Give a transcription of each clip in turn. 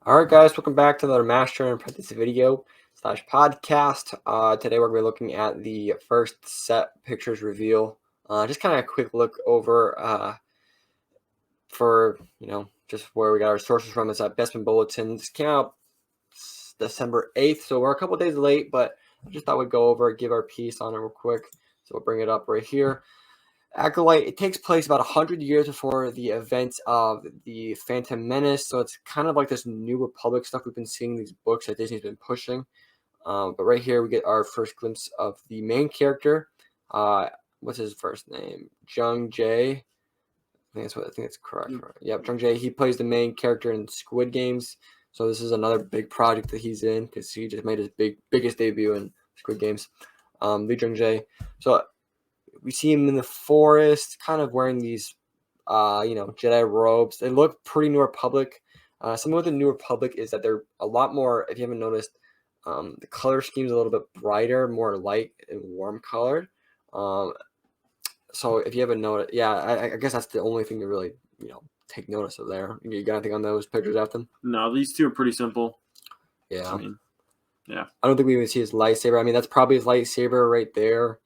All right, guys, welcome back to another Master and Apprentice video / podcast. Today we're going to be looking at the first set pictures reveal. Just kind of a quick look over for just where we got our sources from. Is that Bestman Bulletin. This came out December 8th, so we're a couple days late, but I just thought we'd go over, give our piece on it real quick. So we'll bring it up right here. Acolyte, it takes place about 100 years before the events of the Phantom Menace, so it's kind of like this New Republic stuff we've been seeing in these books that Disney's been pushing. But right here we get our first glimpse of the main character. What's his first name? Jung Jae. I think it's correct. Right? Yep, Jung Jae. He plays the main character in Squid Games, so this is another big project that he's in because he just made his biggest debut in Squid Games. Lee Jung Jae. So we see him in the forest, kind of wearing these, Jedi robes. They look pretty New Republic. Something with the New Republic is that they're a lot more, if you haven't noticed, the color scheme is a little bit brighter, more light and warm colored. So if you haven't noticed, yeah, I guess that's the only thing to really, take notice of there. You got anything on those pictures, Afton? No, these two are pretty simple. Yeah. Yeah. I don't think we even see his lightsaber. I mean, that's probably his lightsaber right there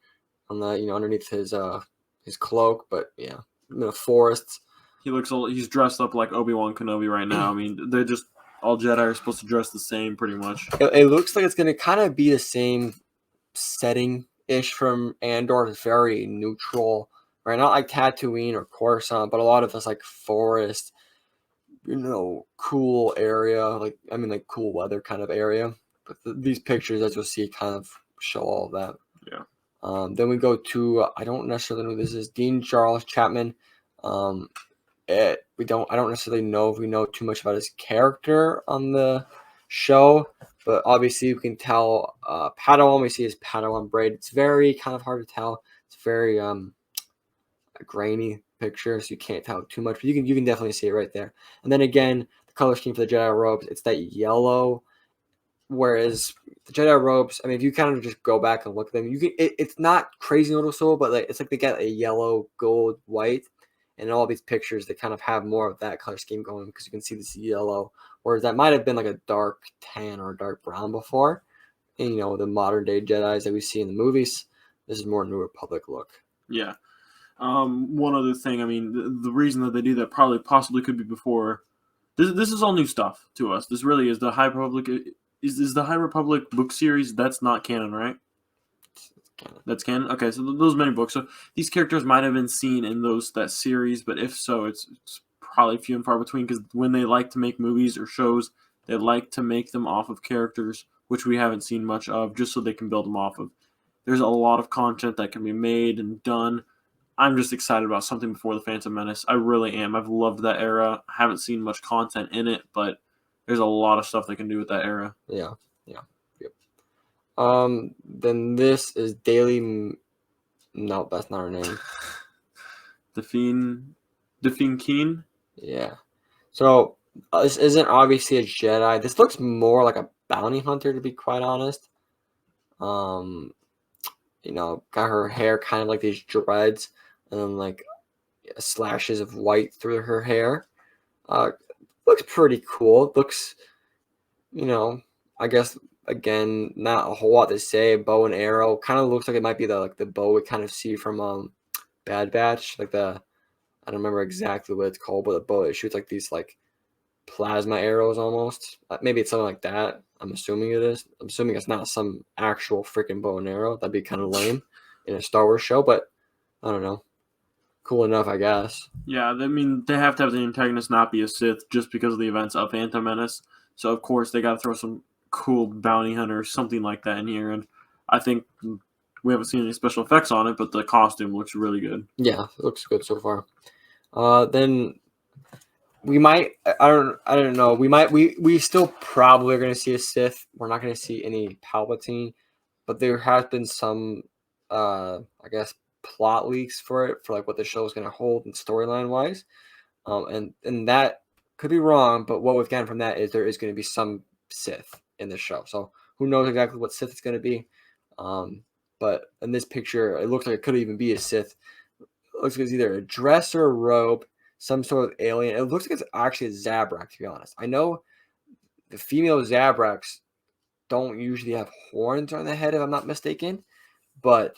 on the underneath his cloak, but yeah, in the forests. He's dressed up like Obi-Wan Kenobi right now. I mean, they're just all Jedi are supposed to dress the same pretty much. It looks like it's gonna kind of be the same setting ish from Andor. It's very neutral, right? Not like Tatooine or Coruscant, but a lot of it's like forest, cool area, like cool weather kind of area. But these pictures, as you'll see, kind of show all of that. Yeah. Then we go to I don't necessarily know who this is, Dean Charles Chapman. I don't necessarily know if we know too much about his character on the show, but obviously you can tell Padawan. We see his Padawan braid. It's very kind of hard to tell. It's very a grainy picture, so you can't tell too much, but you can definitely see it right there. And then again, the color scheme for the Jedi robes, it's that yellow. Whereas the Jedi robes, I mean, if you kind of just go back and look at them, it's not crazy noticeable, but it's like they got a yellow, gold, white, and in all these pictures they kind of have more of that color scheme going because you can see this yellow, whereas that might have been like a dark tan or a dark brown before. And the modern day Jedis that we see in the movies, this is more New Republic look. Yeah. One other thing, I mean, the reason that they do that possibly could be before. This is all new stuff to us. This really is the High Republic. Is the High Republic book series, that's not canon, right? That's canon? Okay, so those many books. So these characters might have been seen in that series, but if so, it's probably few and far between because when they like to make movies or shows, they like to make them off of characters, which we haven't seen much of, just so they can build them off of. There's a lot of content that can be made and done. I'm just excited about something before the Phantom Menace. I really am. I've loved that era. I haven't seen much content in it, but there's a lot of stuff they can do with that era. Yeah. Then this is Daily. No, that's not her name. Define Keen? Yeah. So this isn't obviously a Jedi. This looks more like a bounty hunter, to be quite honest. Got her hair kind of like these dreads, and then like slashes of white through her hair. Looks pretty cool. Looks, I guess again, not a whole lot to say. Bow and arrow kind of looks like it might be the bow we kind of see from Bad Batch, like I don't remember exactly what it's called, but the bow it shoots like these like plasma arrows almost. Maybe it's something like that. I'm assuming it is. I'm assuming it's not some actual freaking bow and arrow. That'd be kind of lame in a Star Wars show, but I don't know. Cool enough, I guess. Yeah, I mean, they have to have the antagonist not be a Sith just because of the events of Phantom Menace. So, of course, they got to throw some cool bounty hunter, something like that in here. And I think we haven't seen any special effects on it, but the costume looks really good. Yeah, it looks good so far. Then we might, I don't know. We still probably are going to see a Sith. We're not going to see any Palpatine, but there has been some, I guess, plot leaks for it, for like what the show is going to hold and storyline wise. And that could be wrong, but what we've gotten from that is there is going to be some Sith in the show. So who knows exactly what Sith it's going to be. But in this picture, it looks like it could even be a Sith. It looks like it's either a dress or a robe, some sort of alien. It looks like it's actually a Zabrak, to be honest. I know the female Zabraks don't usually have horns on the head, if I'm not mistaken. But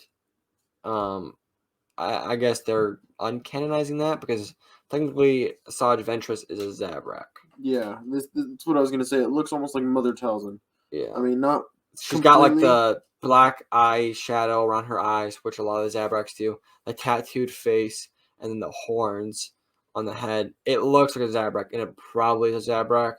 I guess they're uncanonizing that because technically Asajj Ventress is a Zabrak. Yeah, that's what I was gonna say. It looks almost like Mother Talzin. Yeah. I mean, not. She's got like completely. the black eye shadow around her eyes, which a lot of the Zabraks do, the tattooed face, and then the horns on the head. It looks like a Zabrak, and it probably is a Zabrak.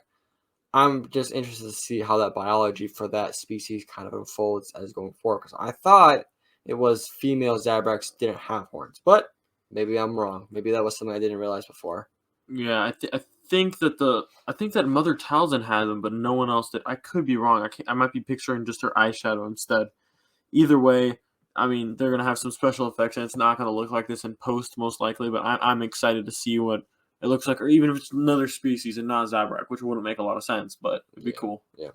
I'm just interested to see how that biology for that species kind of unfolds as going forward, because I thought it was female Zabraks didn't have horns, but maybe I'm wrong. Maybe that was something I didn't realize before. Yeah, I think that Mother Talzin had them, but no one else did. I could be wrong. I might be picturing just her eyeshadow instead. Either way, I mean, they're gonna have some special effects, and it's not gonna look like this in post most likely. But I'm excited to see what it looks like, or even if it's another species and not Zabrak, which wouldn't make a lot of sense, but it'd be cool. Yeah.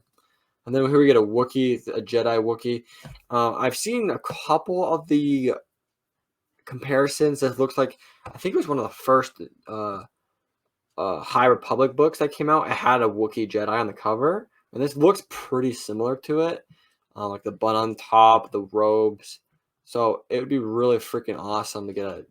And then here we get a Wookiee, a Jedi Wookiee. I've seen a couple of the comparisons. It looks like, I think it was one of the first High Republic books that came out. It had a Wookiee Jedi on the cover, and this looks pretty similar to it, like the bun on top, the robes. So it would be really freaking awesome to get a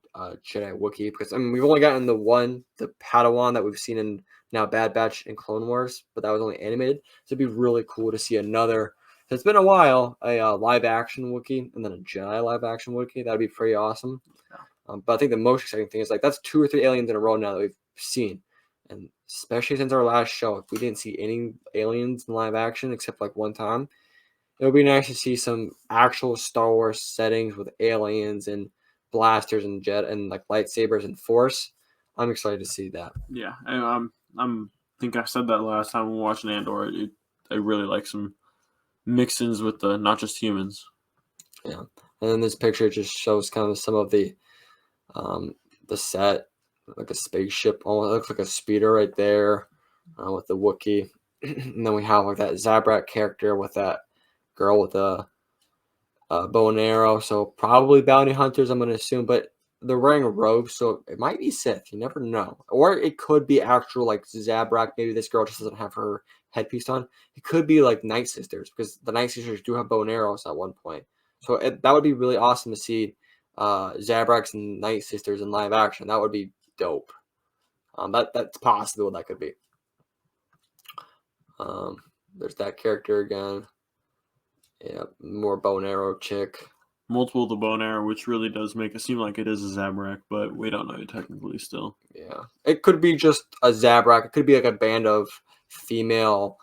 Jedi Wookiee, because I mean we've only gotten the Padawan that we've seen in now Bad Batch and Clone Wars, but that was only animated. So it'd be really cool to see another. It's been a while, a live action Wookiee and then a Jedi live action Wookiee. That'd be pretty awesome. But I think the most exciting thing is like that's 2 or 3 aliens in a row now that we've seen. And especially since our last show, if we didn't see any aliens in live action except like one time, it would be nice to see some actual Star Wars settings with aliens and blasters and jet and like lightsabers and force. I'm excited to see that. Yeah, I'm think I said that last time we were watching Andor. I really like some mix-ins with the not just humans. Yeah, and then this picture just shows kind of some of the set, like a spaceship. Almost looks like a speeder right there with the Wookiee. And then we have like that Zabrak character with that girl with a bow and arrow. So probably bounty hunters, I'm going to assume. But they're wearing robes, so it might be Sith. You never know. Or it could be actual like Zabrak. Maybe this girl just doesn't have her headpiece on. It could be like Night Sisters, because the Night Sisters do have bow and arrows at one point. So that would be really awesome to see Zabraks and Night Sisters in live action. That would be dope. That's possible that could be. There's that character again. Yeah, more bow and arrow chick. Multiple the bow and arrow, which really does make it seem like it is a Zabrak, but we don't know technically still. Yeah, it could be just a Zabrak. It could be like a band of female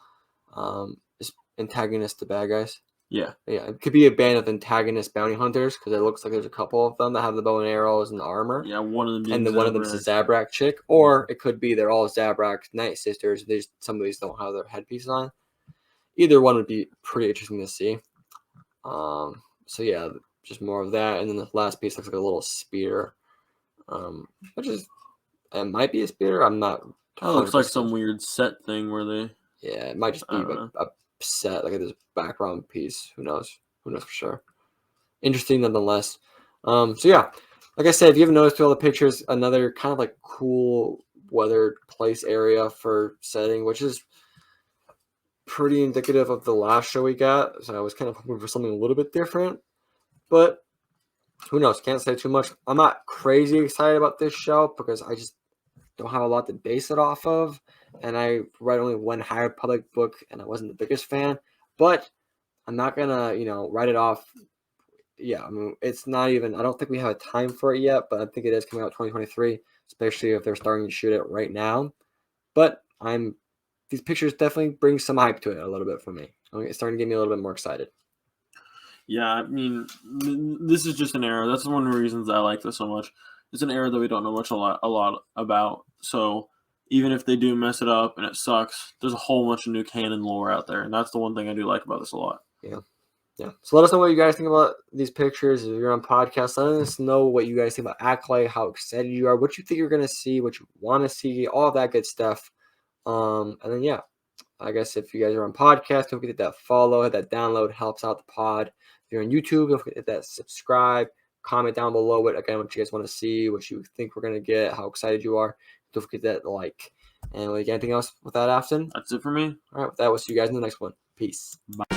antagonists to bad guys. Yeah, it could be a band of antagonist bounty hunters, because it looks like there's a couple of them that have the bow and arrows and the armor. Yeah, one of them being and then one of them is a Zabrak chick, or it could be they're all Zabrak Night Sisters. Some of these don't have their headpieces on. Either one would be pretty interesting to see. So yeah, just more of that, and then the last piece looks like a little speeder, which is it might be a speeder. I'm not. It looks like some weird set thing where they. Yeah, it might just be a set, like this background piece. Who knows? Who knows for sure? Interesting nonetheless. So yeah, like I said, if you haven't noticed through all the pictures, another kind of like cool weathered place area for setting, which is pretty indicative of the last show we got. So I was kind of hoping for something a little bit different, but who knows? Can't say too much. I'm not crazy excited about this show because I just don't have a lot to base it off of, and I read only one High Republic book, and I wasn't the biggest fan. But I'm not gonna, write it off. Yeah, I mean, it's not even. I don't think we have a time for it yet, but I think it is coming out 2023, especially if they're starting to shoot it right now. But these pictures definitely bring some hype to it a little bit for me. It's starting to get me a little bit more excited. Yeah, I mean, this is just an era. That's one of the reasons I like this so much. It's an era that we don't know a lot about. So even if they do mess it up and it sucks, there's a whole bunch of new canon lore out there, and that's the one thing I do like about this a lot. Yeah. So let us know what you guys think about these pictures. If you're on podcast, let us know what you guys think about Acolyte, how excited you are, what you think you're gonna see, what you want to see, all that good stuff. And then yeah, I guess if you guys are on podcast, don't forget that follow, hit that download, helps out the pod. If you're on YouTube, don't forget that subscribe, comment down below what you guys want to see, what you think we're gonna get, how excited you are. Don't forget that like. And like anything else with that, Afton? That's it for me. All right, with that, we'll see you guys in the next one. Peace. Bye.